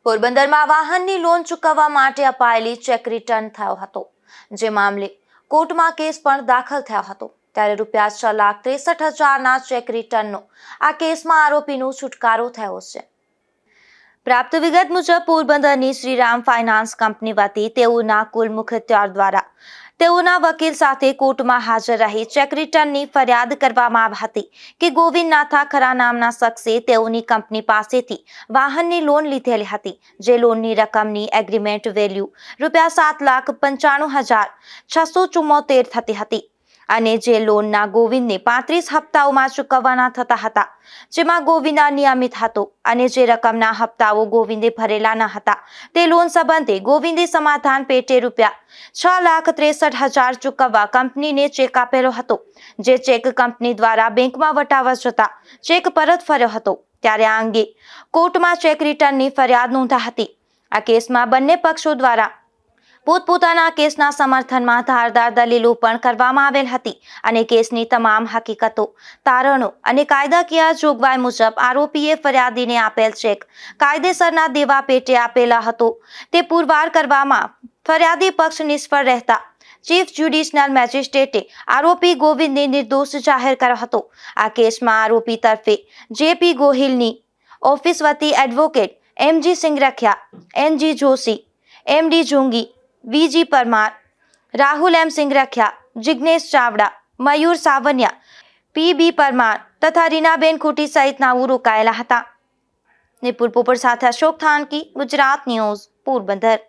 પોરબંદરમાં વાહનની લોન ચૂકવવા માટે અપાયેલી ચેક રિટર્ન થયો હતો, જે મામલે કોર્ટમાં કેસ પણ દાખલ થયો હતો। ત્યારે ₹6,63,000ના ચેક રિટર્નનો આ કેસમાં આરોપીનો છુટકારો થયો છે। પ્રાપ્ત વિગત મુજબ પોરબંદરની શ્રીરામ ફાઇનાન્સ કંપની વતી તેઓના કુલ મુખત્યાર દ્વારા તેઓના વકીલ સાથે કોર્ટમાં હાજર રહી ચેક રિટર્નની ફરિયાદ કરવામાં આવી હતી કે ગોવિંદ નાથા ખરા નામના શખ્સે તેઓની કંપની પાસેથી વાહનની લોન લીધેલી હતી, જે લોનની રકમની એગ્રીમેન્ટ વેલ્યુ ₹7,95,674 થતી હતી અને જે લોનના ગોવિંદને 35 હપ્તાઓમાં ચૂકવવાના થતા હતા, જેમાં ગોવિંદ અનિયમિત હતો અને જે રકમના હપ્તાઓ ગોવિંદે ભરેલા ન હતા તે લોન સંબંધે ગોવિંદે સમાધાન પેટે ₹6,63,000 ચૂકવવા કંપનીને ચેક આપેલો હતો, જે ચેક કંપની દ્વારા બેંકમાં વટાવવા જતા ચેક પરત ફર્યો હતો। ત્યારે આ અંગે કોર્ટમાં ચેક રિટર્નની ફરિયાદ નોંધાઈ હતી। આ કેસમાં બંને પક્ષો દ્વારા પોતપોતાના કેસના સમર્થનમાં ધારદાર દલીલો પણ કરવામાં આવેલ હતી અને કેસની તમામ હકીકતો, તારણો અને કાયદાકીય જોગવાઈ મુજબ આરોપીએ ફરિયાદીને આપેલ ચેક કાયદેસરના દેવા પેટે આપેલા હતો તે પુરવાર કરવામાં ફરિયાદી પક્ષ નિષ્ફળ રહેતા ચીફ જ્યુડિશિયલ મેજિસ્ટ્રેટે આરોપી ગોવિંદને નિર્દોષ જાહેર કર્યો હતો। આ કેસમાં આરોપી તરફે જેપી ગોહિલની ઓફિસ વતી advocate MG Singarkhiya, NG Joshi, MD Jongi, VG Parmar, Rahul M Singarkhiya, Jignesh Chavda, Mayur Savaniya, PB Parmar તથા રીનાબેન ખૂટી સહિતનાઓ રોકાયેલા હતા। નિપુલ પોપટ સાથે અશોક થાનકી, ગુજરાત ન્યૂઝ, પોરબંદર।